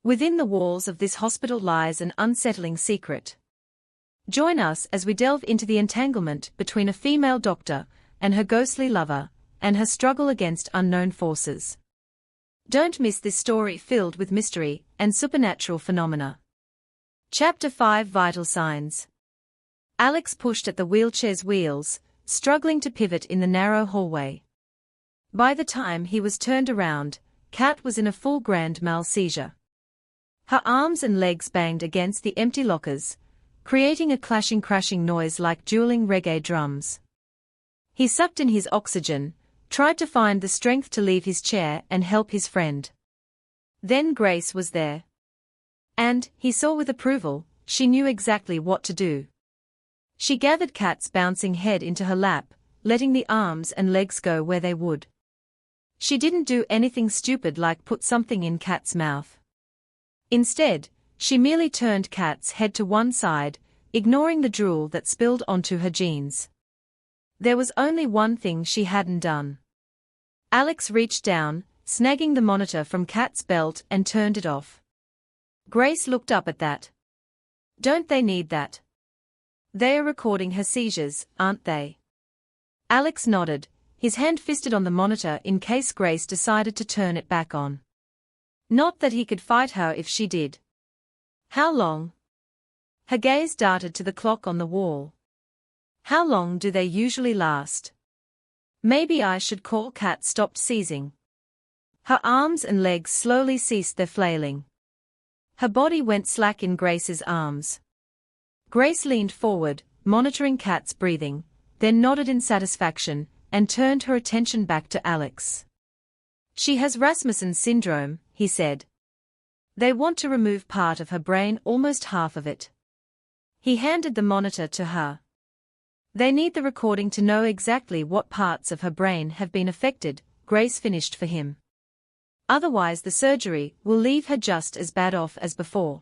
Within the walls of this hospital lies an unsettling secret. Join us as we delve into the entanglement between a female doctor and her ghostly lover, and her struggle against unknown forces. Don't miss this story filled with mystery and supernatural phenomena. Chapter 5: Vital Signs. Alex pushed at the wheelchair's wheels, struggling to pivot in the narrow hallway. By the time he was turned around, Kat was in a full grand mal seizure. Her arms and legs banged against the empty lockers, creating a clashing crashing noise like dueling reggae drums. He sucked in his oxygen, tried to find the strength to leave his chair and help his friend. Then Grace was there. And, he saw with approval, she knew exactly what to do. She gathered Kat's bouncing head into her lap, letting the arms and legs go where they would. She didn't do anything stupid like put something in Kat's mouth. Instead, she merely turned Kat's head to one side, ignoring the drool that spilled onto her jeans. There was only one thing she hadn't done. Alex reached down, snagging the monitor from Kat's belt and turned it off. Grace looked up at that. Don't they need that? They are recording her seizures, aren't they? Alex nodded, his hand fisted on the monitor in case Grace decided to turn it back on. Not that he could fight her if she did. How long? Her gaze darted to the clock on the wall. How long do they usually last? Maybe I should call. Kat stopped seizing. Her arms and legs slowly ceased their flailing. Her body went slack in Grace's arms. Grace leaned forward, monitoring Kat's breathing, then nodded in satisfaction, and turned her attention back to Alex. She has Rasmussen's syndrome, he said. They want to remove part of her brain, almost half of it. He handed the monitor to her. They need the recording to know exactly what parts of her brain have been affected, Grace finished for him. Otherwise the surgery will leave her just as bad off as before.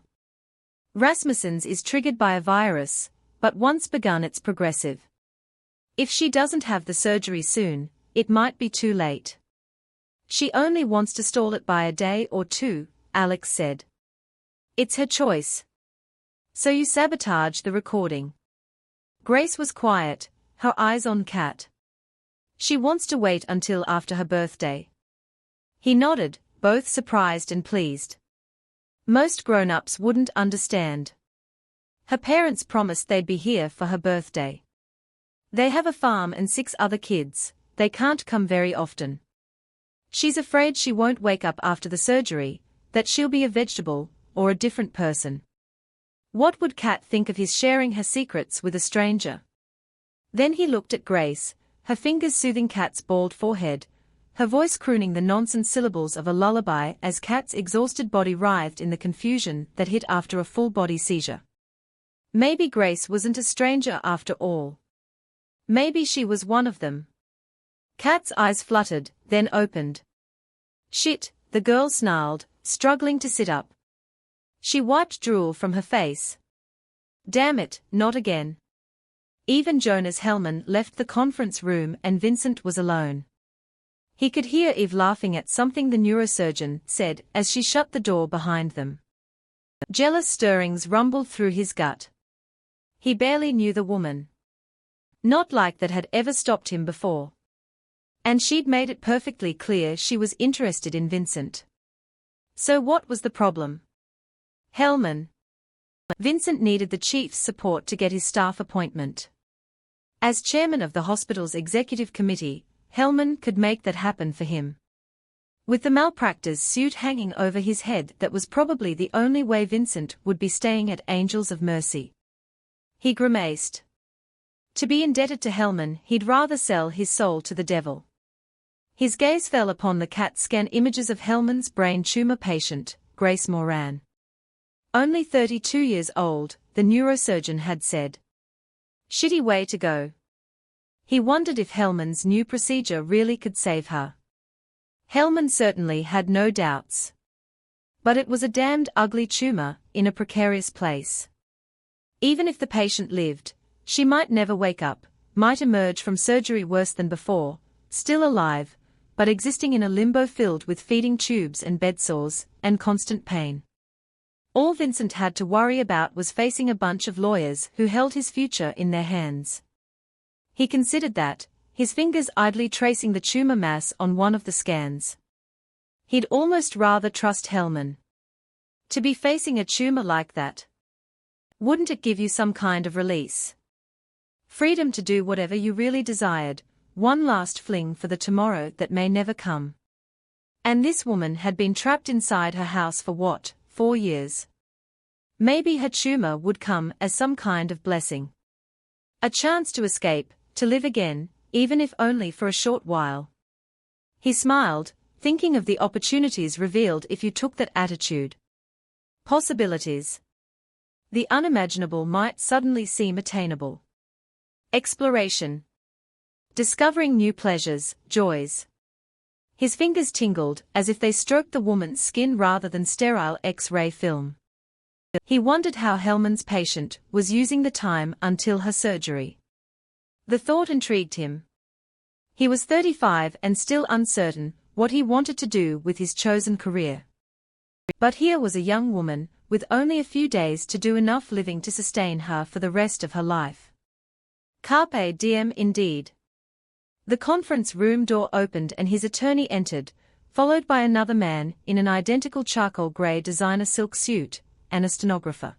Rasmussen's is triggered by a virus, but once begun it's progressive. If she doesn't have the surgery soon, it might be too late. She only wants to stall it by a day or two, Alex said. It's her choice. So you sabotage the recording. Grace was quiet, her eyes on Kat. She wants to wait until after her birthday. He nodded, both surprised and pleased. Most grown-ups wouldn't understand. Her parents promised they'd be here for her birthday. They have a farm and 6 other kids, they can't come very often. She's afraid she won't wake up after the surgery, that she'll be a vegetable, or a different person. What would Kat think of his sharing her secrets with a stranger? Then he looked at Grace, her fingers soothing Kat's bald forehead, her voice crooning the nonsense syllables of a lullaby as Kat's exhausted body writhed in the confusion that hit after a full-body seizure. Maybe Grace wasn't a stranger after all. Maybe she was one of them. Kat's eyes fluttered, then opened. Shit, the girl snarled, struggling to sit up. She wiped drool from her face. Damn it, not again. Even Jonas Hellman left the conference room and Vincent was alone. He could hear Eve laughing at something the neurosurgeon said as she shut the door behind them. Jealous stirrings rumbled through his gut. He barely knew the woman. Not like that had ever stopped him before. And she'd made it perfectly clear she was interested in Vincent. So what was the problem? Hellman. Vincent needed the chief's support to get his staff appointment. As chairman of the hospital's executive committee, Hellman could make that happen for him. With the malpractice suit hanging over his head, that was probably the only way Vincent would be staying at Angels of Mercy. He grimaced. To be indebted to Hellman, he'd rather sell his soul to the devil. His gaze fell upon the CAT scan images of Hellman's brain tumor patient, Grace Moran. Only 32 years old, the neurosurgeon had said. Shitty way to go. He wondered if Hellman's new procedure really could save her. Hellman certainly had no doubts. But it was a damned ugly tumor, in a precarious place. Even if the patient lived, she might never wake up, might emerge from surgery worse than before, still alive, but existing in a limbo filled with feeding tubes and bedsores, and constant pain. All Vincent had to worry about was facing a bunch of lawyers who held his future in their hands. He considered that, his fingers idly tracing the tumor mass on one of the scans. He'd almost rather trust Hellman. To be facing a tumor like that. Wouldn't it give you some kind of release? Freedom to do whatever you really desired, one last fling for the tomorrow that may never come. And this woman had been trapped inside her house for what, 4 years? Maybe her tumor would come as some kind of blessing. A chance to escape, to live again, even if only for a short while. He smiled, thinking of the opportunities revealed if you took that attitude. Possibilities. The unimaginable might suddenly seem attainable. Exploration. Discovering new pleasures, joys. His fingers tingled as if they stroked the woman's skin rather than sterile X-ray film. He wondered how Hellman's patient was using the time until her surgery. The thought intrigued him. He was 35 and still uncertain what he wanted to do with his chosen career. But here was a young woman, with only a few days to do enough living to sustain her for the rest of her life. Carpe diem indeed. The conference room door opened and his attorney entered, followed by another man in an identical charcoal grey designer silk suit, and a stenographer.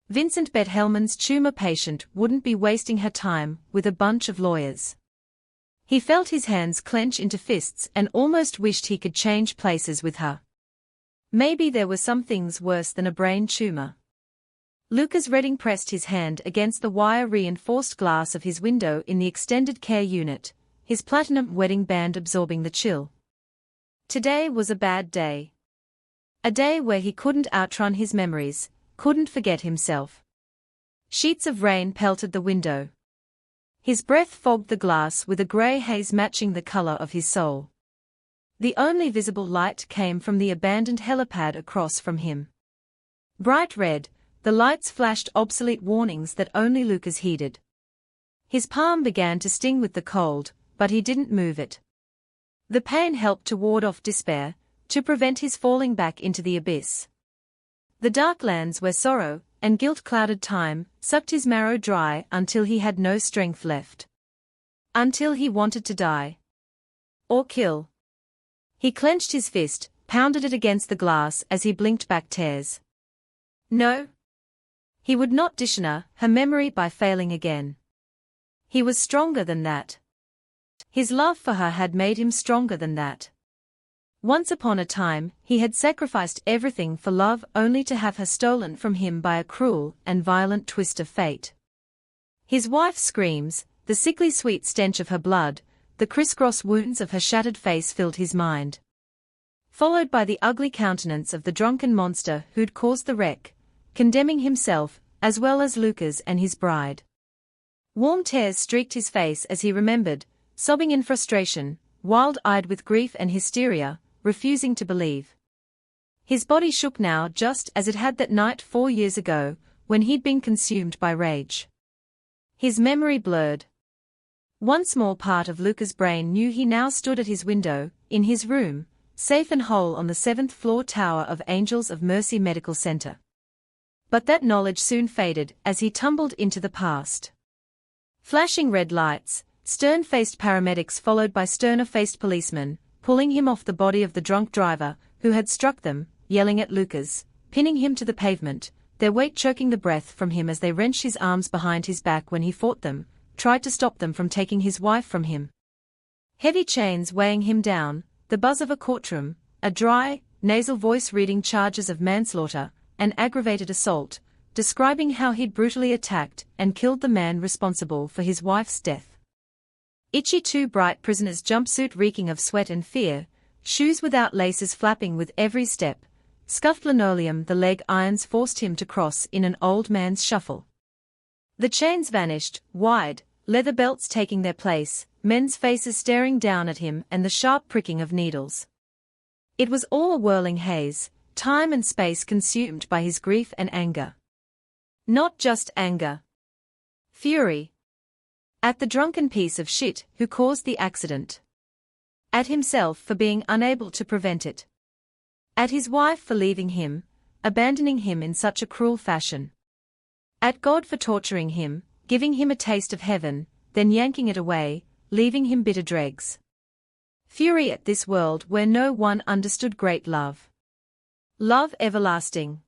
Vincent bet Hellman's tumor patient wouldn't be wasting her time with a bunch of lawyers. He felt his hands clench into fists and almost wished he could change places with her. Maybe there were some things worse than a brain tumor. Lucas Redding pressed his hand against the wire-reinforced glass of his window in the extended care unit, his platinum wedding band absorbing the chill. Today was a bad day. A day where he couldn't outrun his memories, couldn't forget himself. Sheets of rain pelted the window. His breath fogged the glass with a grey haze matching the colour of his soul. The only visible light came from the abandoned helipad across from him. Bright red, the lights flashed obsolete warnings that only Lucas heeded. His palm began to sting with the cold, but he didn't move it. The pain helped to ward off despair, to prevent his falling back into the abyss. The dark lands where sorrow and guilt-clouded time sucked his marrow dry until he had no strength left. Until he wanted to die. Or kill. He clenched his fist, pounded it against the glass as he blinked back tears. No. He would not dishonor her memory by failing again. He was stronger than that. His love for her had made him stronger than that. Once upon a time, he had sacrificed everything for love only to have her stolen from him by a cruel and violent twist of fate. His wife's screams, the sickly sweet stench of her blood, the crisscross wounds of her shattered face filled his mind. Followed by the ugly countenance of the drunken monster who'd caused the wreck, condemning himself, as well as Lucas and his bride. Warm tears streaked his face as he remembered, sobbing in frustration, wild-eyed with grief and hysteria, refusing to believe. His body shook now just as it had that night 4 years ago, when he'd been consumed by rage. His memory blurred. One small part of Lucas' brain knew he now stood at his window, in his room, safe and whole on the 7th-floor tower of Angels of Mercy Medical Center. But that knowledge soon faded as he tumbled into the past. Flashing red lights, stern-faced paramedics followed by sterner-faced policemen, pulling him off the body of the drunk driver, who had struck them, yelling at Lucas, pinning him to the pavement, their weight choking the breath from him as they wrenched his arms behind his back when he fought them, tried to stop them from taking his wife from him. Heavy chains weighing him down, the buzz of a courtroom, a dry, nasal voice reading charges of manslaughter and aggravated assault, describing how he'd brutally attacked and killed the man responsible for his wife's death. Itchy too bright prisoner's jumpsuit reeking of sweat and fear, shoes without laces flapping with every step, scuffed linoleum the leg irons forced him to cross in an old man's shuffle. The chains vanished, wide, leather belts taking their place, men's faces staring down at him and the sharp pricking of needles. It was all a whirling haze, time and space consumed by his grief and anger. Not just anger. Fury. At the drunken piece of shit who caused the accident. At himself for being unable to prevent it. At his wife for leaving him, abandoning him in such a cruel fashion. At God for torturing him, giving him a taste of heaven, then yanking it away, leaving him bitter dregs. Fury at this world where no one understood great love. Love everlasting.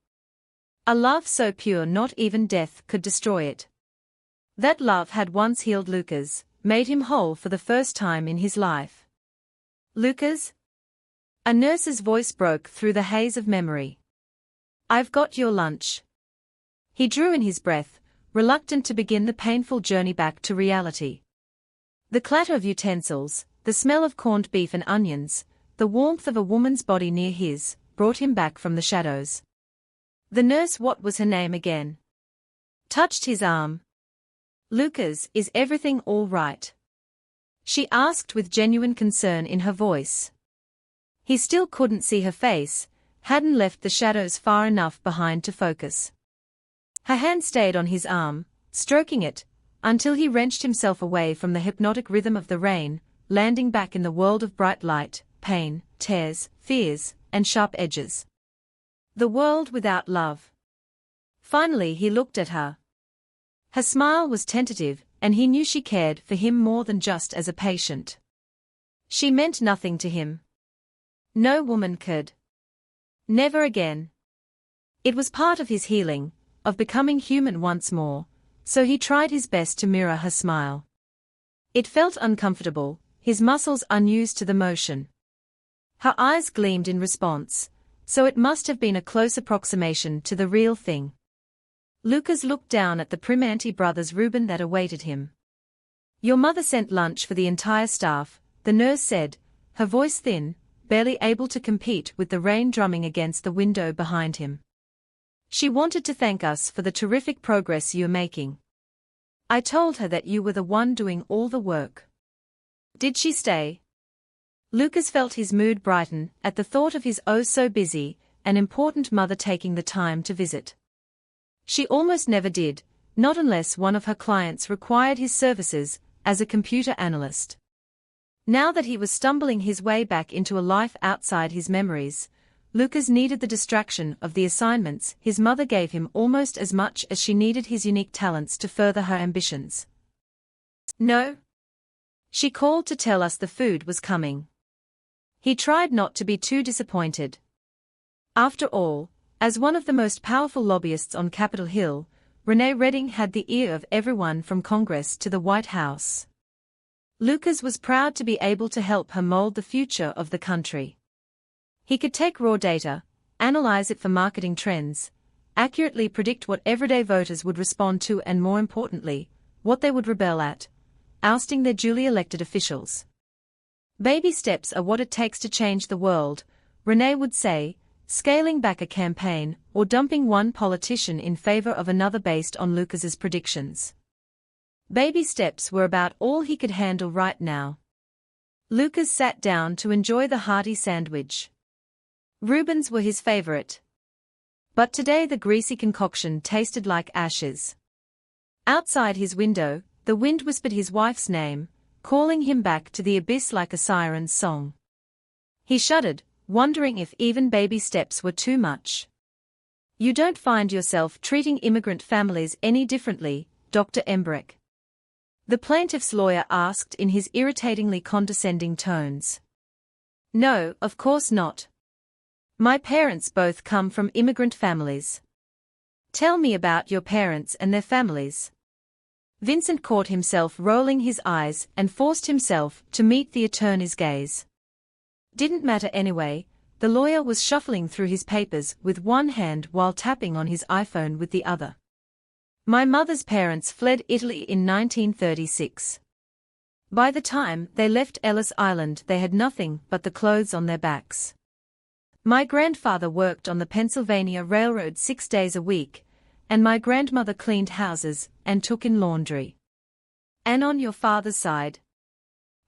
A love so pure not even death could destroy it. That love had once healed Lucas, made him whole for the first time in his life. Lucas? A nurse's voice broke through the haze of memory. I've got your lunch. He drew in his breath, reluctant to begin the painful journey back to reality. The clatter of utensils, the smell of corned beef and onions, the warmth of a woman's body near his, brought him back from the shadows. The nurse, what was her name again? Touched his arm. Lucas, is everything all right? She asked with genuine concern in her voice. He still couldn't see her face, hadn't left the shadows far enough behind to focus. Her hand stayed on his arm, stroking it, until he wrenched himself away from the hypnotic rhythm of the rain, landing back in the world of bright light, pain, tears, fears, and sharp edges. The world without love. Finally he looked at her. Her smile was tentative, and he knew she cared for him more than just as a patient. She meant nothing to him. No woman could. Never again. It was part of his healing, of becoming human once more, so he tried his best to mirror her smile. It felt uncomfortable, his muscles unused to the motion. Her eyes gleamed in response, so it must have been a close approximation to the real thing. Lucas looked down at the Primanti brothers' Reuben that awaited him. Your mother sent lunch for the entire staff, the nurse said, her voice thin, barely able to compete with the rain drumming against the window behind him. She wanted to thank us for the terrific progress you're making. I told her that you were the one doing all the work. Did she stay? Lucas felt his mood brighten at the thought of his oh-so-busy and important mother taking the time to visit. She almost never did, not unless one of her clients required his services as a computer analyst. Now that he was stumbling his way back into a life outside his memories, Lucas needed the distraction of the assignments his mother gave him almost as much as she needed his unique talents to further her ambitions. No? She called to tell us the food was coming. He tried not to be too disappointed. After all, as one of the most powerful lobbyists on Capitol Hill, Renee Redding had the ear of everyone from Congress to the White House. Lucas was proud to be able to help her mold the future of the country. He could take raw data, analyze it for marketing trends, accurately predict what everyday voters would respond to and, more importantly, what they would rebel at, ousting their duly elected officials. Baby steps are what it takes to change the world, Renee would say, scaling back a campaign or dumping one politician in favor of another based on Lucas's predictions. Baby steps were about all he could handle right now. Lucas sat down to enjoy the hearty sandwich. Reubens were his favorite. But today the greasy concoction tasted like ashes. Outside his window, the wind whispered his wife's name, calling him back to the abyss like a siren's song. He shuddered, wondering if even baby steps were too much. You don't find yourself treating immigrant families any differently, Dr. Embark? The plaintiff's lawyer asked in his irritatingly condescending tones. No, of course not. My parents both come from immigrant families. Tell me about your parents and their families. Vincent caught himself rolling his eyes and forced himself to meet the attorney's gaze. Didn't matter anyway, the lawyer was shuffling through his papers with one hand while tapping on his iPhone with the other. My mother's parents fled Italy in 1936. By the time they left Ellis Island they had nothing but the clothes on their backs. My grandfather worked on the Pennsylvania Railroad 6 days a week, and my grandmother cleaned houses and took in laundry. And on your father's side?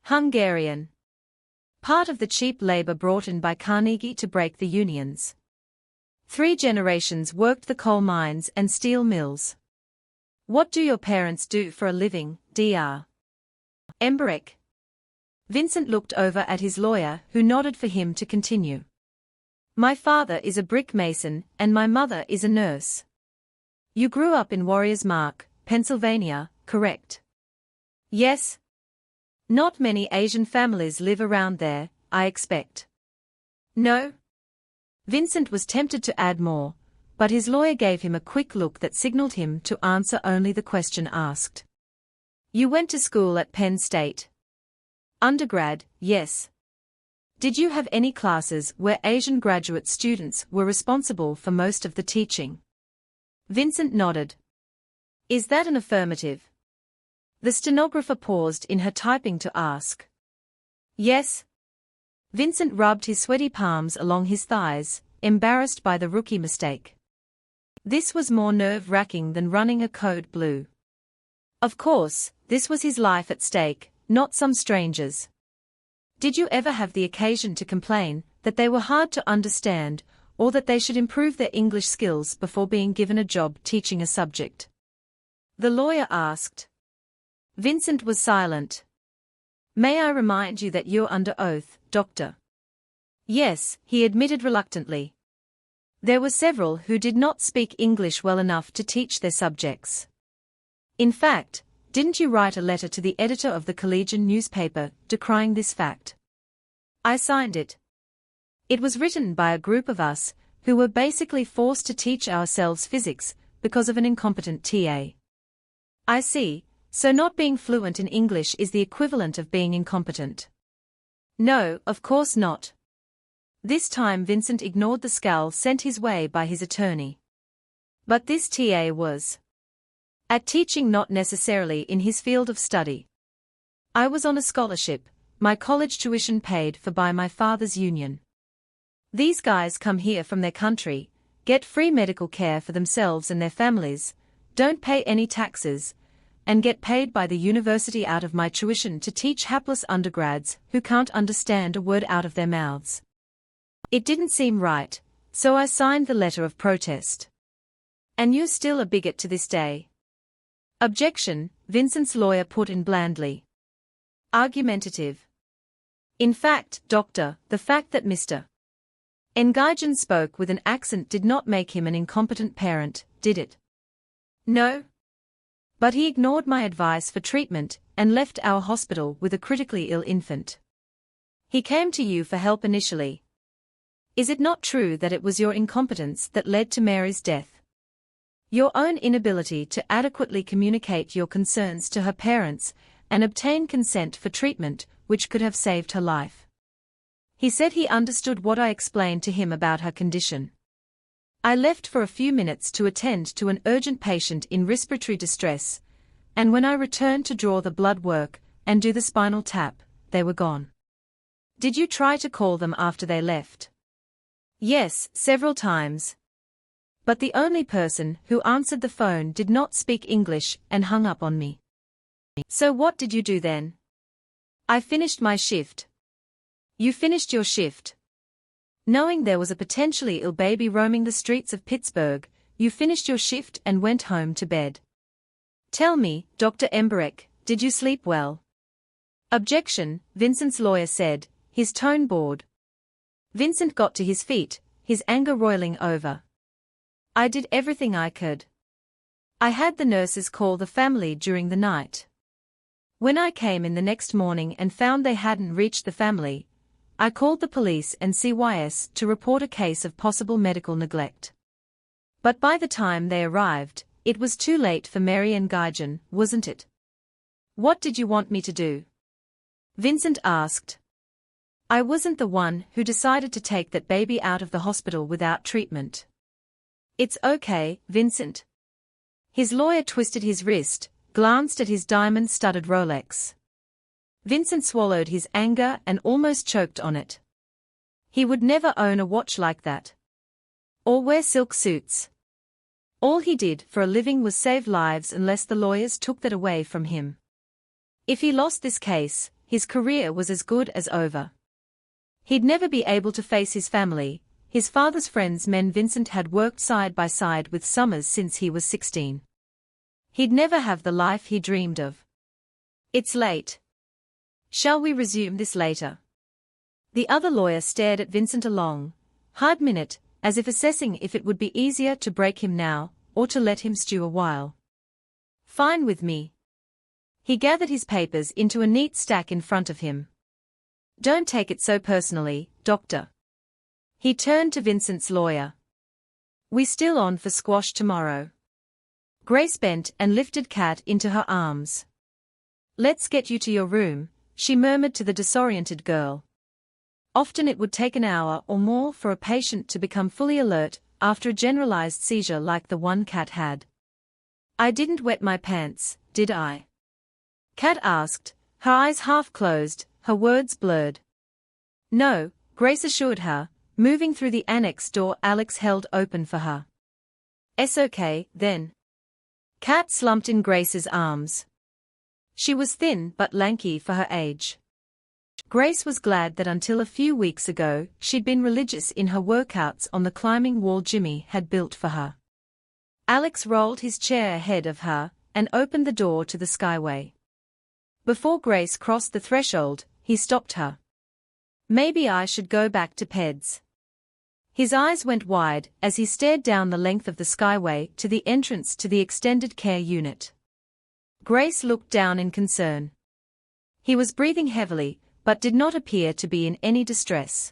Hungarian. Part of the cheap labor brought in by Carnegie to break the unions. 3 generations worked the coal mines and steel mills. What do your parents do for a living, Dr. Embark? Vincent looked over at his lawyer, who nodded for him to continue. My father is a brick mason and my mother is a nurse. You grew up in Warriors Mark, Pennsylvania, correct? Yes. Not many Asian families live around there, I expect. No? Vincent was tempted to add more, but his lawyer gave him a quick look that signaled him to answer only the question asked. You went to school at Penn State? Undergrad, yes. Did you have any classes where Asian graduate students were responsible for most of the teaching? Vincent nodded. Is that an affirmative? The stenographer paused in her typing to ask. Yes. Vincent rubbed his sweaty palms along his thighs, embarrassed by the rookie mistake. This was more nerve-wracking than running a code blue. Of course, this was his life at stake, not some stranger's. Did you ever have the occasion to complain that they were hard to understand, or that they should improve their English skills before being given a job teaching a subject? The lawyer asked. Vincent was silent. May I remind you that you're under oath, Doctor? Yes, he admitted reluctantly. There were several who did not speak English well enough to teach their subjects. In fact, didn't you write a letter to the editor of the Collegian newspaper decrying this fact? I signed it. It was written by a group of us who were basically forced to teach ourselves physics because of an incompetent TA. I see, so not being fluent in English is the equivalent of being incompetent. No, of course not. This time Vincent ignored the scowl sent his way by his attorney. But this TA was at teaching, not necessarily in his field of study. I was on a scholarship, my college tuition paid for by my father's union. These guys come here from their country, get free medical care for themselves and their families, don't pay any taxes, and get paid by the university out of my tuition to teach hapless undergrads who can't understand a word out of their mouths. It didn't seem right, so I signed the letter of protest. And you're still a bigot to this day. Objection, Vincent's lawyer put in blandly. Argumentative. In fact, Doctor, the fact that Mr. Nguyen spoke with an accent did not make him an incompetent parent, did it? No. But he ignored my advice for treatment and left our hospital with a critically ill infant. He came to you for help initially. Is it not true that it was your incompetence that led to Mary's death? Your own inability to adequately communicate your concerns to her parents and obtain consent for treatment which could have saved her life. He said he understood what I explained to him about her condition. I left for a few minutes to attend to an urgent patient in respiratory distress, and when I returned to draw the blood work and do the spinal tap, they were gone. Did you try to call them after they left? Yes, several times. But the only person who answered the phone did not speak English and hung up on me. So what did you do then? I finished my shift. You finished your shift. Knowing there was a potentially ill baby roaming the streets of Pittsburgh, you finished your shift and went home to bed. Tell me, Dr. Embark, did you sleep well? Objection, Vincent's lawyer said, his tone bored. Vincent got to his feet, his anger roiling over. I did everything I could. I had the nurses call the family during the night. When I came in the next morning and found they hadn't reached the family, I called the police and CYS to report a case of possible medical neglect. But by the time they arrived, it was too late for Mary and Nguyen, wasn't it? What did you want me to do? Vincent asked. I wasn't the one who decided to take that baby out of the hospital without treatment. It's okay, Vincent. His lawyer twisted his wrist, glanced at his diamond-studded Rolex. Vincent swallowed his anger and almost choked on it. He would never own a watch like that. Or wear silk suits. All he did for a living was save lives unless the lawyers took that away from him. If he lost this case, his career was as good as over. He'd never be able to face his family, his father's friends, men Vincent had worked side by side with Summers since he was 16. He'd never have the life he dreamed of. It's late. Shall we resume this later? The other lawyer stared at Vincent a long, Hard minute, as if assessing if it would be easier to break him now, or to let him stew a while. Fine with me. He gathered his papers into a neat stack in front of him. Don't take it so personally, Doctor. He turned to Vincent's lawyer. We still on for squash tomorrow. Grace bent and lifted Kat into her arms. Let's get you to your room, she murmured to the disoriented girl. Often it would take an hour or more for a patient to become fully alert after a generalized seizure like the one Kat had. I didn't wet my pants, did I? Kat asked, her eyes half closed, her words blurred. No, Grace assured her, moving through the annex door Alex held open for her. "It's okay, then." Kat slumped in Grace's arms. She was thin but lanky for her age. Grace was glad that until a few weeks ago she'd been religious in her workouts on the climbing wall Jimmy had built for her. Alex rolled his chair ahead of her and opened the door to the skyway. Before Grace crossed the threshold, he stopped her. Maybe I should go back to PEDS. His eyes went wide as he stared down the length of the skyway to the entrance to the extended care unit. Grace looked down in concern. He was breathing heavily, but did not appear to be in any distress.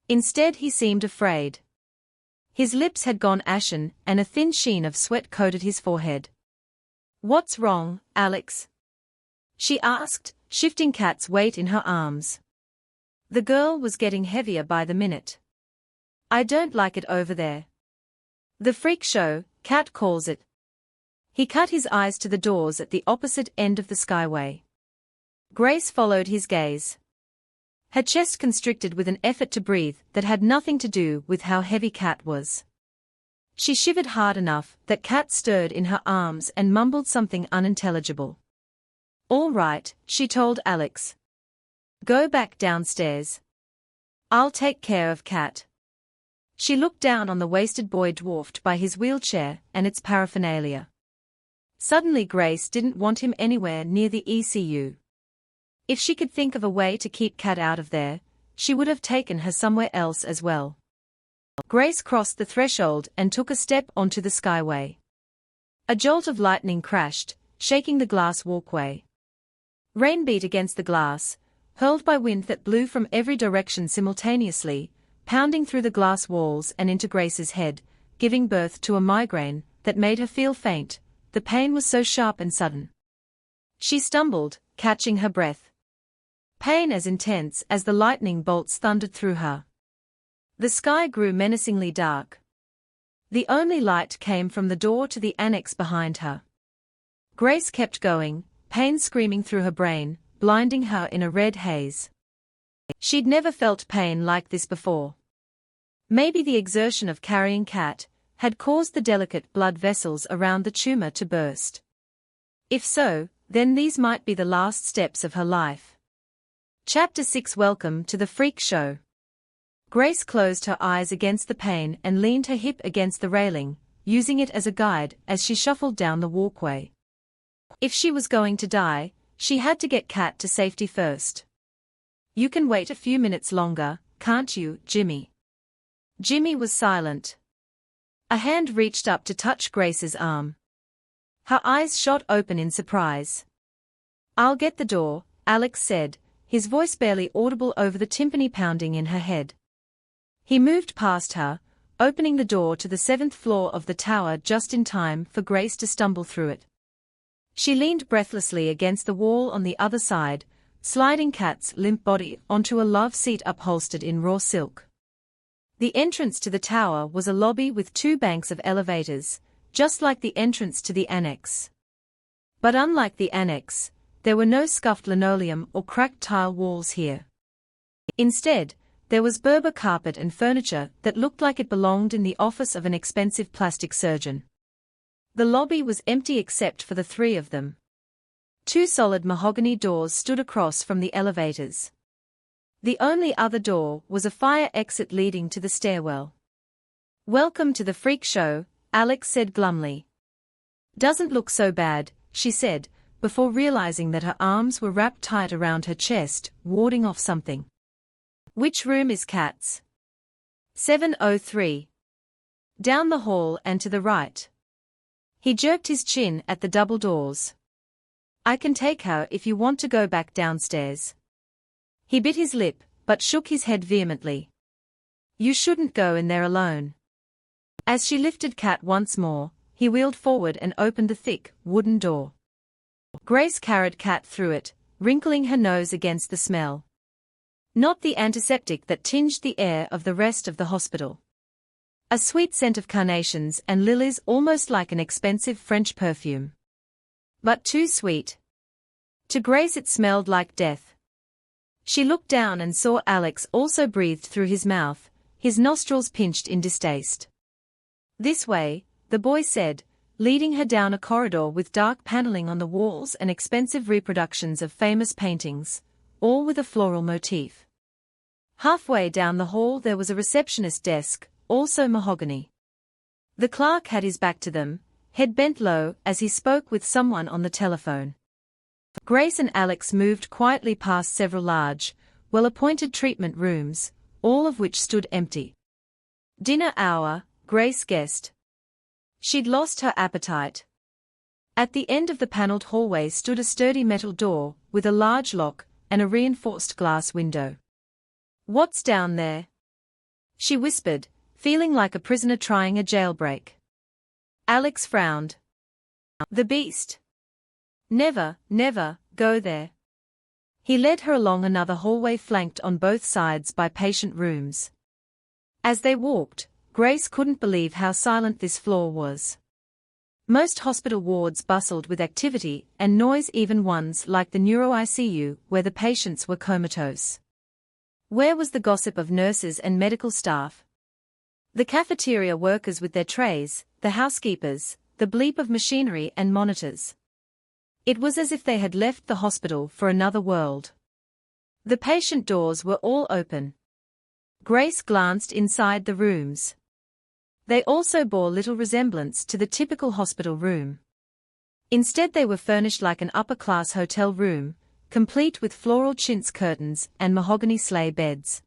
Instead he seemed afraid. His lips had gone ashen and a thin sheen of sweat coated his forehead. "What's wrong, Alex?" she asked, shifting Kat's weight in her arms. The girl was getting heavier by the minute. "I don't like it over there. The freak show, Kat calls it." He cut his eyes to the doors at the opposite end of the skyway. Grace followed his gaze. Her chest constricted with an effort to breathe that had nothing to do with how heavy Kat was. She shivered hard enough that Kat stirred in her arms and mumbled something unintelligible. "All right," she told Alex. "Go back downstairs. I'll take care of Kat." She looked down on the wasted boy dwarfed by his wheelchair and its paraphernalia. Suddenly Grace didn't want him anywhere near the ECU. If she could think of a way to keep Kat out of there, she would have taken her somewhere else as well. Grace crossed the threshold and took a step onto the skyway. A jolt of lightning crashed, shaking the glass walkway. Rain beat against the glass, hurled by wind that blew from every direction simultaneously, pounding through the glass walls and into Grace's head, giving birth to a migraine that made her feel faint. The pain was so sharp and sudden. She stumbled, catching her breath. Pain as intense as the lightning bolts thundered through her. The sky grew menacingly dark. The only light came from the door to the annex behind her. Grace kept going, pain screaming through her brain, blinding her in a red haze. She'd never felt pain like this before. Maybe the exertion of carrying Kat had caused the delicate blood vessels around the tumor to burst. If so, then these might be the last steps of her life. Chapter 6. Welcome to the Freak Show. Grace closed her eyes against the pain and leaned her hip against the railing, using it as a guide as she shuffled down the walkway. If she was going to die, she had to get Kat to safety first. "You can wait a few minutes longer, can't you, Jimmy?" Jimmy was silent. A hand reached up to touch Grace's arm. Her eyes shot open in surprise. "I'll get the door," Alex said, his voice barely audible over the timpani pounding in her head. He moved past her, opening the door to the 7th floor of the tower just in time for Grace to stumble through it. She leaned breathlessly against the wall on the other side, sliding Kat's limp body onto a love seat upholstered in raw silk. The entrance to the tower was a lobby with 2 banks of elevators, just like the entrance to the annex. But unlike the annex, there were no scuffed linoleum or cracked tile walls here. Instead, there was Berber carpet and furniture that looked like it belonged in the office of an expensive plastic surgeon. The lobby was empty except for the 3 of them. 2 solid mahogany doors stood across from the elevators. The only other door was a fire exit leading to the stairwell. "Welcome to the Freak Show," Alex said glumly. "Doesn't look so bad," she said, before realizing that her arms were wrapped tight around her chest, warding off something. "Which room is Kat's?" 703. Down the hall and to the right. He jerked his chin at the double doors. I can take her if you want to go back downstairs. He bit his lip, but shook his head vehemently. You shouldn't go in there alone. As she lifted Kat once more, he wheeled forward and opened the thick, wooden door. Grace carried Kat through it, wrinkling her nose against the smell. Not the antiseptic that tinged the air of the rest of the hospital. A sweet scent of carnations and lilies, almost like an expensive French perfume. But too sweet. To Grace it smelled like death. She looked down and saw Alex also breathed through his mouth, his nostrils pinched in distaste. This way, the boy said, leading her down a corridor with dark paneling on the walls and expensive reproductions of famous paintings, all with a floral motif. Halfway down the hall there was a receptionist desk, also mahogany. The clerk had his back to them, head bent low as he spoke with someone on the telephone. Grace and Alex moved quietly past several large, well-appointed treatment rooms, all of which stood empty. Dinner hour, Grace guessed. She'd lost her appetite. At the end of the paneled hallway stood a sturdy metal door, with a large lock, and a reinforced glass window. What's down there? She whispered, feeling like a prisoner trying a jailbreak. Alex frowned. The beast. Never, never, go there. He led her along another hallway flanked on both sides by patient rooms. As they walked, Grace couldn't believe how silent this floor was. Most hospital wards bustled with activity and noise, even ones like the neuro-ICU where the patients were comatose. Where was the gossip of nurses and medical staff? The cafeteria workers with their trays, the housekeepers, the bleep of machinery and monitors. It was as if they had left the hospital for another world. The patient doors were all open. Grace glanced inside the rooms. They also bore little resemblance to the typical hospital room. Instead they were furnished like an upper-class hotel room, complete with floral chintz curtains and mahogany sleigh beds.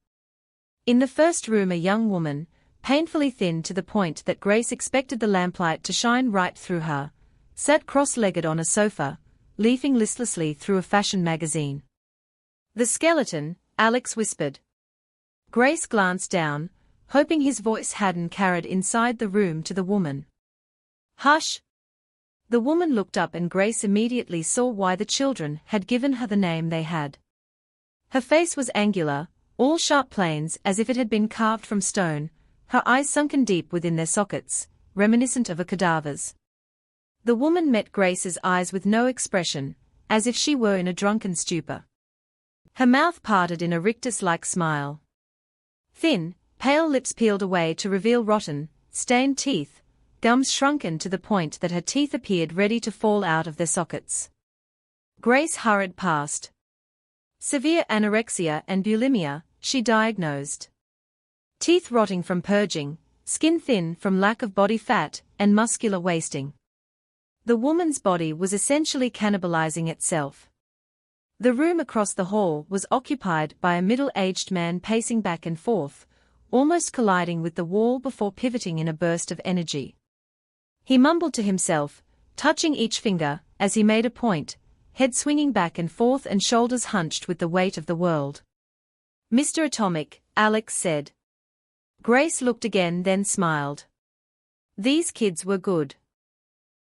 In the first room a young woman, painfully thin to the point that Grace expected the lamplight to shine right through her, sat cross-legged on a sofa, leafing listlessly through a fashion magazine. The skeleton, Alex whispered. Grace glanced down, hoping his voice hadn't carried inside the room to the woman. Hush! The woman looked up and Grace immediately saw why the children had given her the name they had. Her face was angular, all sharp planes as if it had been carved from stone, her eyes sunken deep within their sockets, reminiscent of a cadaver's. The woman met Grace's eyes with no expression, as if she were in a drunken stupor. Her mouth parted in a rictus-like smile. Thin, pale lips peeled away to reveal rotten, stained teeth, gums shrunken to the point that her teeth appeared ready to fall out of their sockets. Grace hurried past. Severe anorexia and bulimia, she diagnosed. Teeth rotting from purging, skin thin from lack of body fat, and muscular wasting. The woman's body was essentially cannibalizing itself. The room across the hall was occupied by a middle-aged man pacing back and forth, almost colliding with the wall before pivoting in a burst of energy. He mumbled to himself, touching each finger, as he made a point, head swinging back and forth and shoulders hunched with the weight of the world. Mr. Atomic, Alex said. Grace looked again then smiled. These kids were good.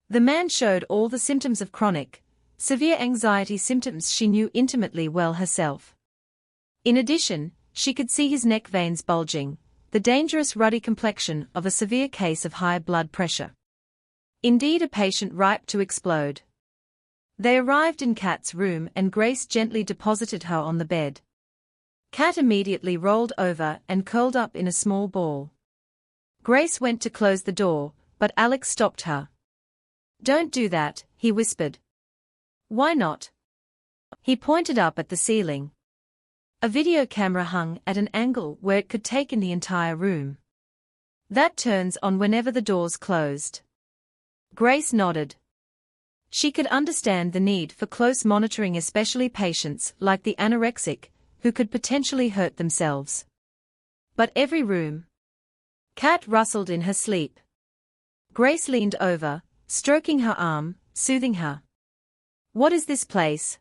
The man showed all the symptoms of chronic, severe anxiety, symptoms she knew intimately well herself. In addition, she could see his neck veins bulging, the dangerous ruddy complexion of a severe case of high blood pressure. Indeed, a patient ripe to explode. They arrived in Kat's room and Grace gently deposited her on the bed. Kat immediately rolled over and curled up in a small ball. Grace went to close the door, but Alex stopped her. Don't do that, he whispered. Why not? He pointed up at the ceiling. A video camera hung at an angle where it could take in the entire room. That turns on whenever the door's closed. Grace nodded. She could understand the need for close monitoring, especially patients like the anorexic, who could potentially hurt themselves. But every room. Cat rustled in her sleep. Grace leaned over, stroking her arm, soothing her. What is this place?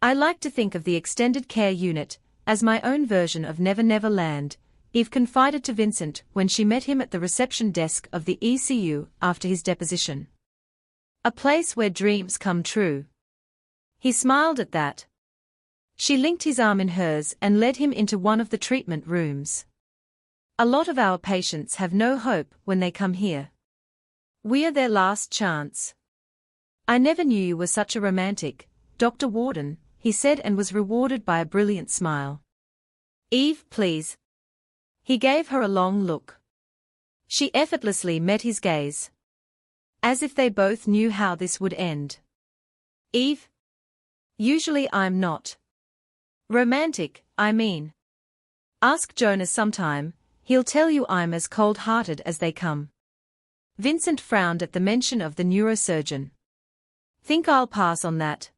I like to think of the extended care unit as my own version of Never Never Land, Eve confided to Vincent when she met him at the reception desk of the ECU after his deposition. A place where dreams come true. He smiled at that. She linked his arm in hers and led him into one of the treatment rooms. A lot of our patients have no hope when they come here. We are their last chance. I never knew you were such a romantic, Dr. Warden, he said, and was rewarded by a brilliant smile. Eve, please. He gave her a long look. She effortlessly met his gaze. As if they both knew how this would end. Eve? Usually I'm not. Romantic, I mean. Ask Jonas sometime, he'll tell you I'm as cold-hearted as they come. Vincent frowned at the mention of the neurosurgeon. Think I'll pass on that.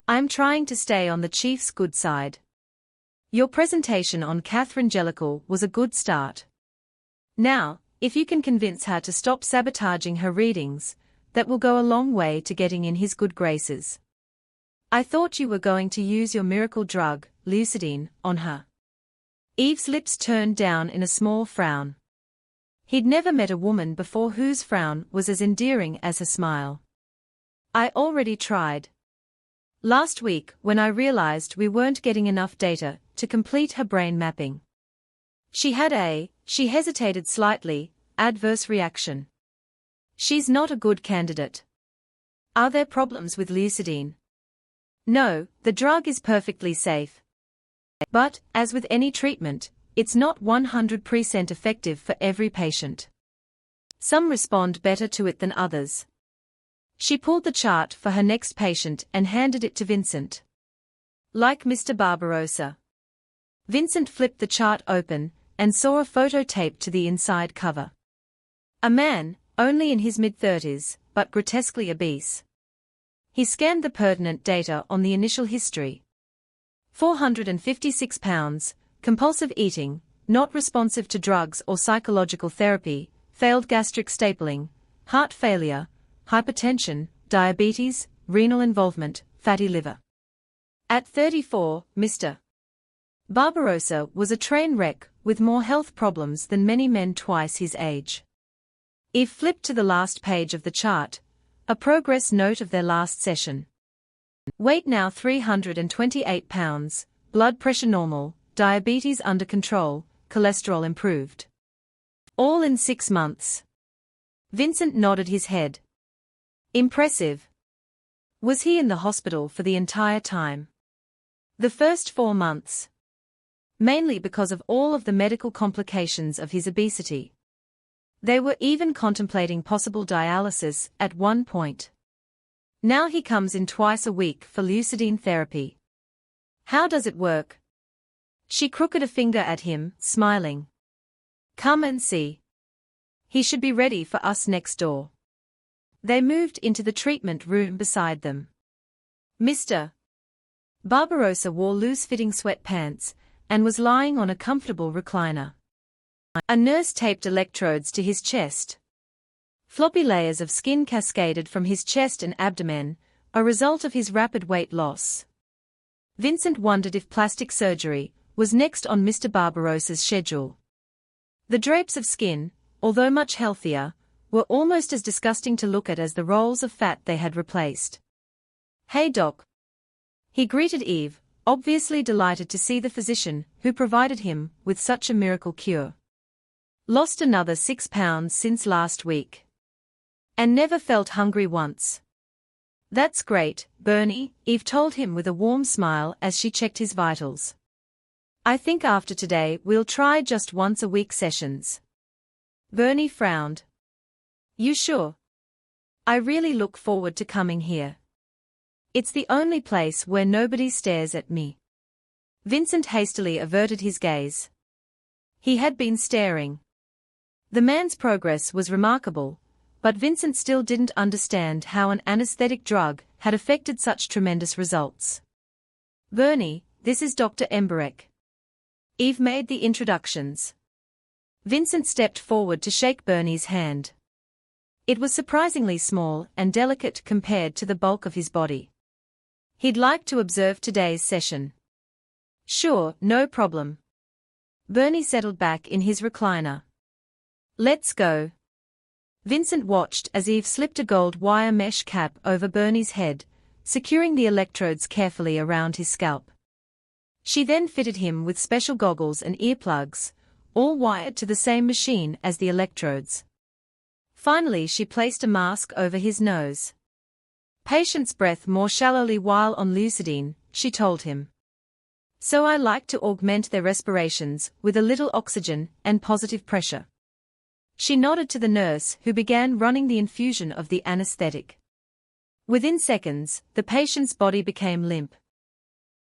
I'm trying to stay on the chief's good side. Your presentation on Catherine Jellicle was a good start. Now, if you can convince her to stop sabotaging her readings, that will go a long way to getting in his good graces. I thought you were going to use your miracle drug, Lucidine, on her. Eve's lips turned down in a small frown. He'd never met a woman before whose frown was as endearing as her smile. I already tried. Last week, when I realized we weren't getting enough data to complete her brain mapping. She hesitated slightly, adverse reaction. She's not a good candidate. Are there problems with Lucidine? No, the drug is perfectly safe. But, as with any treatment, it's not 100% effective for every patient. Some respond better to it than others. She pulled the chart for her next patient and handed it to Vincent. Like Mr. Barbarossa. Vincent flipped the chart open and saw a photo taped to the inside cover. A man, only in his mid-30s, but grotesquely obese. He scanned the pertinent data on the initial history. 456 pounds, compulsive eating, not responsive to drugs or psychological therapy, failed gastric stapling, heart failure, hypertension, diabetes, renal involvement, fatty liver. At 34, Mr. Barbarossa was a train wreck with more health problems than many men twice his age. Eve flipped to the last page of the chart, a progress note of their last session. Weight now 328 pounds, blood pressure normal, diabetes under control, cholesterol improved. All in 6 months. Vincent nodded his head. Impressive. Was he in the hospital for the entire time? The first 4 months. Mainly because of all of the medical complications of his obesity. They were even contemplating possible dialysis at one point. Now he comes in twice a week for Lucidine therapy. How does it work? She crooked a finger at him, smiling. Come and see. He should be ready for us next door. They moved into the treatment room beside them. Mr. Barbarossa wore loose-fitting sweatpants and was lying on a comfortable recliner. A nurse taped electrodes to his chest. Floppy layers of skin cascaded from his chest and abdomen, a result of his rapid weight loss. Vincent wondered if plastic surgery was next on Mr. Barbarossa's schedule. The drapes of skin, although much healthier, were almost as disgusting to look at as the rolls of fat they had replaced. Hey doc. He greeted Eve, obviously delighted to see the physician who provided him with such a miracle cure. Lost another 6 pounds since last week. And never felt hungry once. That's great, Bernie, Eve told him with a warm smile as she checked his vitals. I think after today we'll try just once a week sessions. Bernie frowned. You sure? I really look forward to coming here. It's the only place where nobody stares at me. Vincent hastily averted his gaze. He had been staring. The man's progress was remarkable, but Vincent still didn't understand how an anesthetic drug had affected such tremendous results. Bernie, this is Dr. Embark. Eve made the introductions. Vincent stepped forward to shake Bernie's hand. It was surprisingly small and delicate compared to the bulk of his body. He'd like to observe today's session. Sure, no problem. Bernie settled back in his recliner. Let's go. Vincent watched as Eve slipped a gold wire mesh cap over Bernie's head, securing the electrodes carefully around his scalp. She then fitted him with special goggles and earplugs, all wired to the same machine as the electrodes. Finally, she placed a mask over his nose. Patient's breath more shallowly while on lucidine, she told him. So I like to augment their respirations with a little oxygen and positive pressure. She nodded to the nurse who began running the infusion of the anesthetic. Within seconds, the patient's body became limp.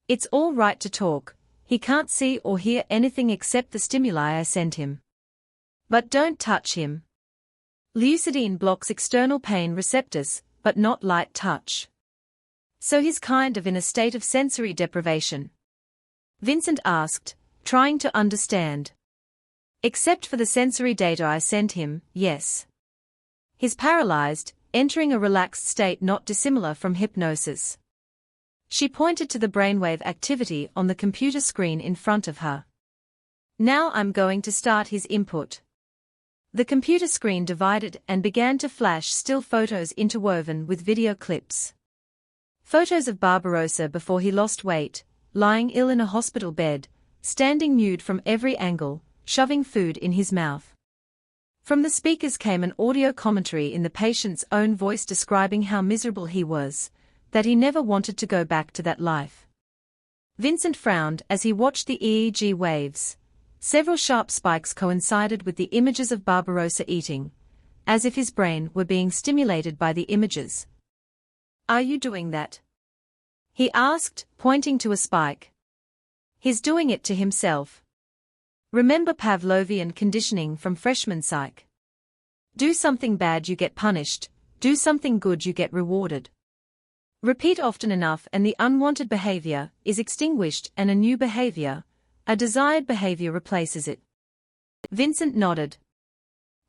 It's all right to talk, he can't see or hear anything except the stimuli I send him. But don't touch him. Lucidine blocks external pain receptors, but not light touch. So he's kind of in a state of sensory deprivation. Vincent asked, trying to understand. Except for the sensory data I sent him, yes. He's paralyzed, entering a relaxed state not dissimilar from hypnosis. She pointed to the brainwave activity on the computer screen in front of her. Now I'm going to start his input. The computer screen divided and began to flash still photos interwoven with video clips. Photos of Barbarossa before he lost weight, lying ill in a hospital bed, standing nude from every angle, shoving food in his mouth. From the speakers came an audio commentary in the patient's own voice describing how miserable he was, that he never wanted to go back to that life. Vincent frowned as he watched the EEG waves. Several sharp spikes coincided with the images of Barbarossa eating, as if his brain were being stimulated by the images. Are you doing that? He asked, pointing to a spike. He's doing it to himself. Remember Pavlovian conditioning from freshman psych. Do something bad you get punished, do something good you get rewarded. Repeat often enough and the unwanted behavior is extinguished and a new behavior, a desired behavior replaces it. Vincent nodded.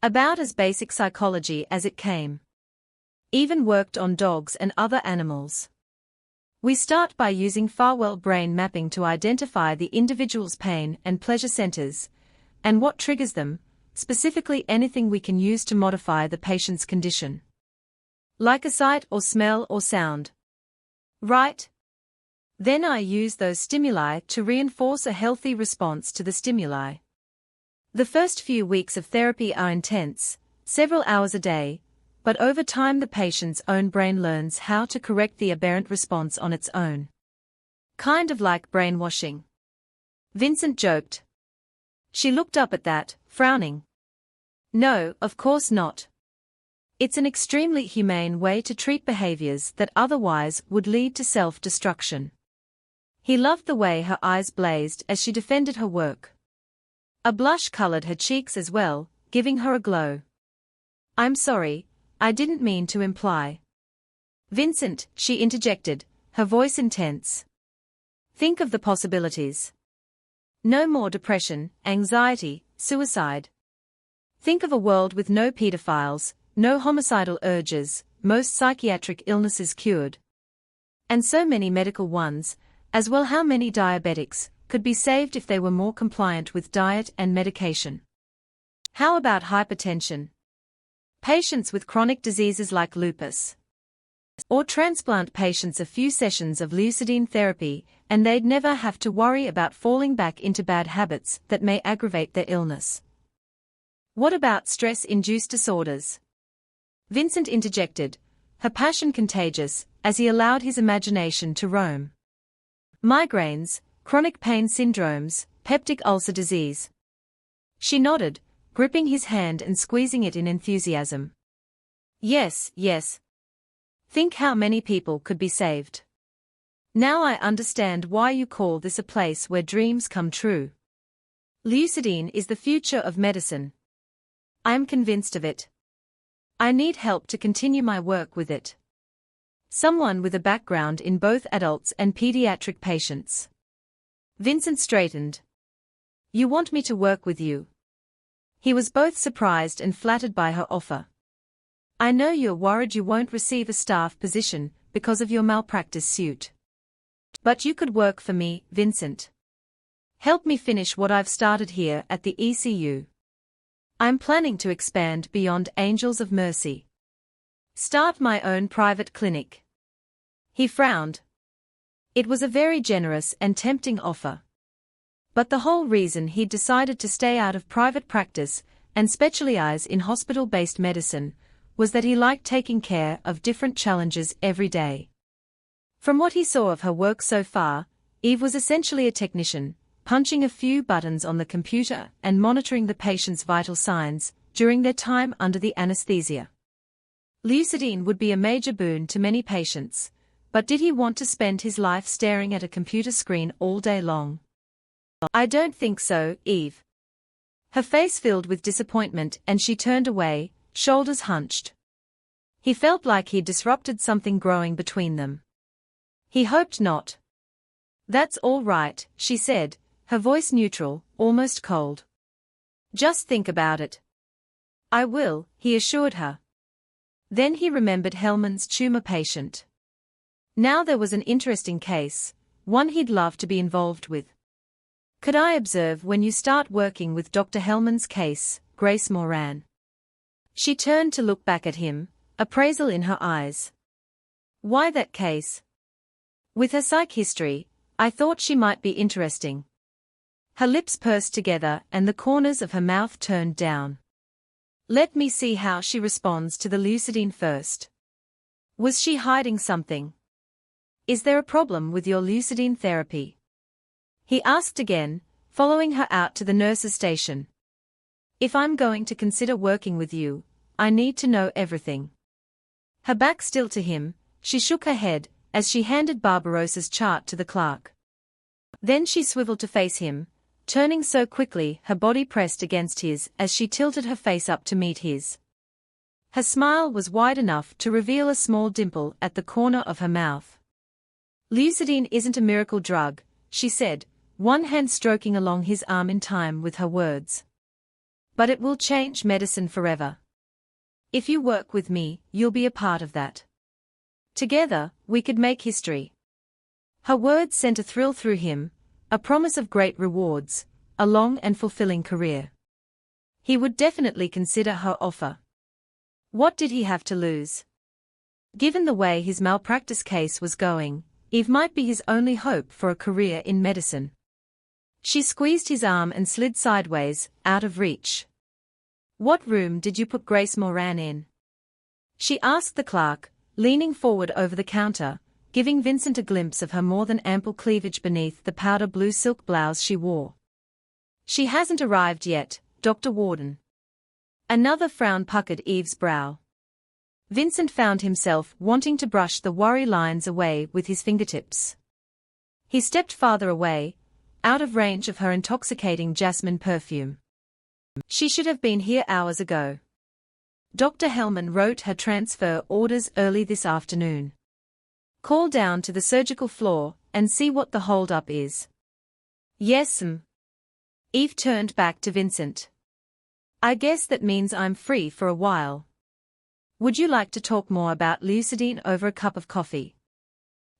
About as basic psychology as it came. Even worked on dogs and other animals. We start by using Farwell brain mapping to identify the individual's pain and pleasure centers, and what triggers them, specifically anything we can use to modify the patient's condition. Like a sight or smell or sound. Right? Then I use those stimuli to reinforce a healthy response to the stimuli. The first few weeks of therapy are intense, several hours a day, but over time the patient's own brain learns how to correct the aberrant response on its own. Kind of like brainwashing. Vincent joked. She looked up at that, frowning. No, of course not. It's an extremely humane way to treat behaviors that otherwise would lead to self-destruction. He loved the way her eyes blazed as she defended her work. A blush colored her cheeks as well, giving her a glow. I'm sorry, I didn't mean to imply. Vincent, she interjected, her voice intense. Think of the possibilities. No more depression, anxiety, suicide. Think of a world with no pedophiles, no homicidal urges, most psychiatric illnesses cured. And so many medical ones, as well how many diabetics, could be saved if they were more compliant with diet and medication. How about hypertension? Patients with chronic diseases like lupus. Or transplant patients a few sessions of lucidine therapy, and they'd never have to worry about falling back into bad habits that may aggravate their illness. What about stress-induced disorders? Vincent interjected, her passion contagious, as he allowed his imagination to roam. Migraines, chronic pain syndromes, peptic ulcer disease. She nodded, gripping his hand and squeezing it in enthusiasm. Yes, yes. Think how many people could be saved. Now I understand why you call this a place where dreams come true. Lucidine is the future of medicine. I am convinced of it. I need help to continue my work with it. Someone with a background in both adults and pediatric patients. Vincent straightened. You want me to work with you? He was both surprised and flattered by her offer. "I know you're worried you won't receive a staff position because of your malpractice suit. But you could work for me, Vincent. Help me finish what I've started here at the ECU. I'm planning to expand beyond Angels of Mercy. Start my own private clinic." He frowned. It was a very generous and tempting offer. But the whole reason he'd decided to stay out of private practice and specialize in hospital-based medicine was that he liked taking care of different challenges every day. From what he saw of her work so far, Eve was essentially a technician, punching a few buttons on the computer and monitoring the patient's vital signs during their time under the anesthesia. Lucidine would be a major boon to many patients, but did he want to spend his life staring at a computer screen all day long? "I don't think so, Eve." Her face filled with disappointment and she turned away, shoulders hunched. He felt like he'd disrupted something growing between them. He hoped not. "That's all right," she said, her voice neutral, almost cold. "Just think about it." "I will," he assured her. Then he remembered Hellman's tumor patient. Now there was an interesting case, one he'd love to be involved with. "Could I observe when you start working with Dr. Hellman's case, Grace Moran?" She turned to look back at him, appraisal in her eyes. "Why that case?" "With her psych history, I thought she might be interesting." Her lips pursed together and the corners of her mouth turned down. "Let me see how she responds to the Lucidine first. Was she hiding something? Is there a problem with your Lucidine therapy?" He asked again, following her out to the nurse's station. "If I'm going to consider working with you, I need to know everything." Her back still to him, she shook her head as she handed Barbarossa's chart to the clerk. Then she swiveled to face him, turning so quickly her body pressed against his as she tilted her face up to meet his. Her smile was wide enough to reveal a small dimple at the corner of her mouth. "Lucidine isn't a miracle drug," she said, one hand stroking along his arm in time with her words. "But it will change medicine forever. If you work with me, you'll be a part of that. Together, we could make history." Her words sent a thrill through him, a promise of great rewards, a long and fulfilling career. He would definitely consider her offer. What did he have to lose? Given the way his malpractice case was going, Eve might be his only hope for a career in medicine. She squeezed his arm and slid sideways, out of reach. "What room did you put Grace Moran in?" she asked the clerk, leaning forward over the counter, giving Vincent a glimpse of her more than ample cleavage beneath the powder blue silk blouse she wore. "She hasn't arrived yet, Dr. Warden." Another frown puckered Eve's brow. Vincent found himself wanting to brush the worry lines away with his fingertips. He stepped farther away, out of range of her intoxicating jasmine perfume. "She should have been here hours ago. Dr. Hellman wrote her transfer orders early this afternoon. Call down to the surgical floor and see what the hold-up is." "Yes, ma'am." Eve turned back to Vincent. "I guess that means I'm free for a while. Would you like to talk more about Lucidine over a cup of coffee?"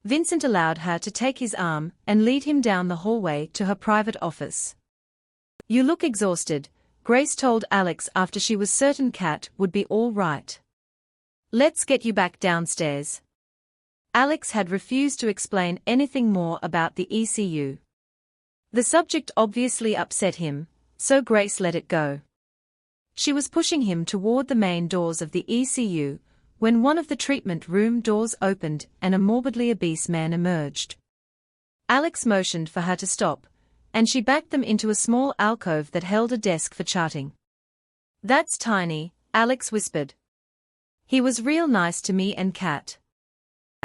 Vincent allowed her to take his arm and lead him down the hallway to her private office. "You look exhausted," Grace told Alex after she was certain Kat would be all right. "Let's get you back downstairs." Alex had refused to explain anything more about the ECU. The subject obviously upset him, so Grace let it go. She was pushing him toward the main doors of the ECU, when one of the treatment room doors opened and a morbidly obese man emerged. Alex motioned for her to stop, and she backed them into a small alcove that held a desk for charting. "That's tiny," Alex whispered. "He was real nice to me and Kat.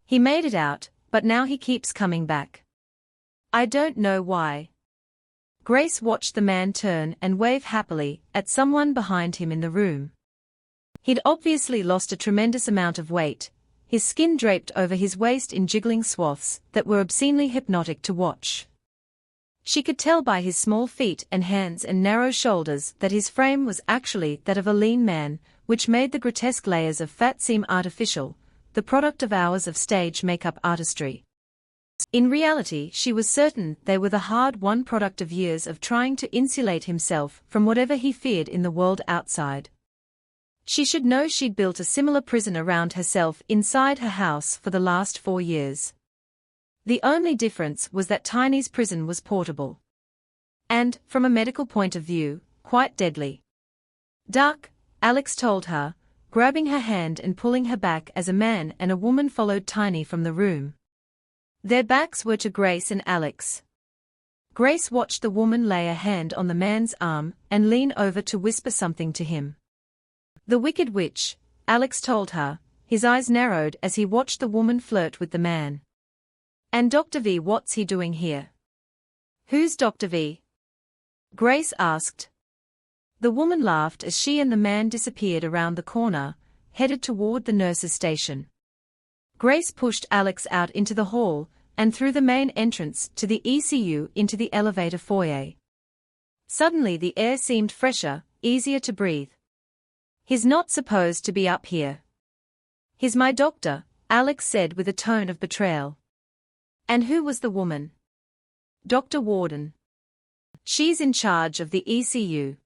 He made it out, but now he keeps coming back. I don't know why." Grace watched the man turn and wave happily at someone behind him in the room. He'd obviously lost a tremendous amount of weight, his skin draped over his waist in jiggling swaths that were obscenely hypnotic to watch. She could tell by his small feet and hands and narrow shoulders that his frame was actually that of a lean man, which made the grotesque layers of fat seem artificial, the product of hours of stage makeup artistry. In reality, she was certain they were the hard-won product of years of trying to insulate himself from whatever he feared in the world outside. She should know she'd built a similar prison around herself inside her house for the last 4 years. The only difference was that Tiny's prison was portable. And, from a medical point of view, quite deadly. Duck, Alex told her, grabbing her hand and pulling her back as a man and a woman followed Tiny from the room. Their backs were to Grace and Alex. Grace watched the woman lay a hand on the man's arm and lean over to whisper something to him. The Wicked Witch, Alex told her, his eyes narrowed as he watched the woman flirt with the man. And Dr. V, what's he doing here? Who's Dr. V? Grace asked. The woman laughed as she and the man disappeared around the corner, headed toward the nurse's station. Grace pushed Alex out into the hall and through the main entrance to the ECU into the elevator foyer. Suddenly the air seemed fresher, easier to breathe. He's not supposed to be up here. He's my doctor, Alex said with a tone of betrayal. And who was the woman? Dr. Warden. She's in charge of the ECU.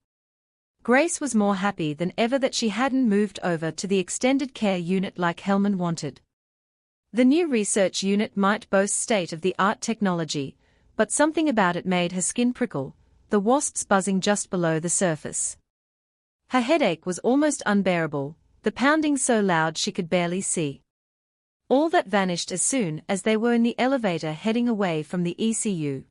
Grace was more happy than ever that she hadn't moved over to the extended care unit like Hellman wanted. The new research unit might boast state-of-the-art technology, but something about it made her skin prickle, the wasps buzzing just below the surface. Her headache was almost unbearable, the pounding so loud she could barely see. All that vanished as soon as they were in the elevator heading away from the ECU.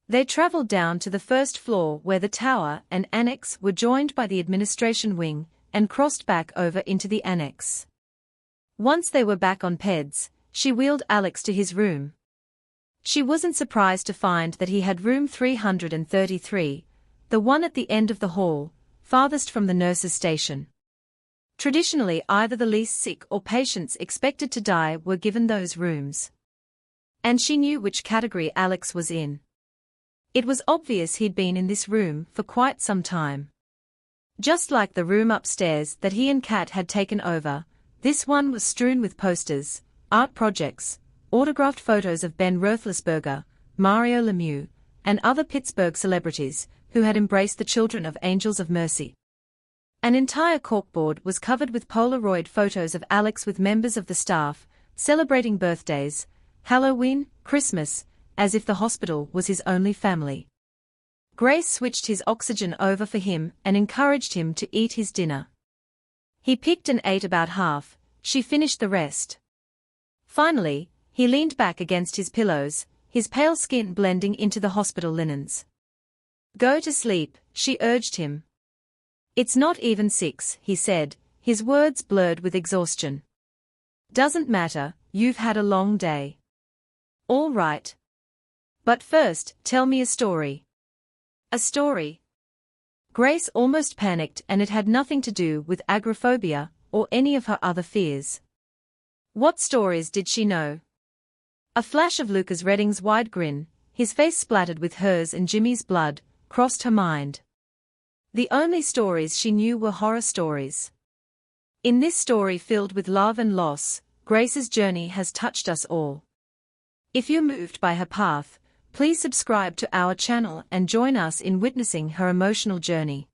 They traveled down to the first floor where the tower and annex were joined by the administration wing, and crossed back over into the annex. Once they were back on PEDS, she wheeled Alex to his room. She wasn't surprised to find that he had room 333, the one at the end of the hall, farthest from the nurse's station. Traditionally, either the least sick or patients expected to die were given those rooms. And she knew which category Alex was in. It was obvious he'd been in this room for quite some time. Just like the room upstairs that he and Kat had taken over, this one was strewn with posters, art projects, autographed photos of Ben Roethlisberger, Mario Lemieux, and other Pittsburgh celebrities who had embraced the children of Angels of Mercy. An entire corkboard was covered with Polaroid photos of Alex with members of the staff, celebrating birthdays, Halloween, Christmas, as if the hospital was his only family. Grace switched his oxygen over for him and encouraged him to eat his dinner. He picked and ate about half, she finished the rest. Finally, he leaned back against his pillows, his pale skin blending into the hospital linens. Go to sleep, she urged him. It's not even 6, he said, his words blurred with exhaustion. Doesn't matter, you've had a long day. All right. But first, tell me a story. A story? Grace almost panicked, and it had nothing to do with agoraphobia or any of her other fears. What stories did she know? A flash of Lucas Redding's wide grin, his face splattered with hers and Jimmy's blood, crossed her mind. The only stories she knew were horror stories. In this story filled with love and loss, Grace's journey has touched us all. If you're moved by her path, please subscribe to our channel and join us in witnessing her emotional journey.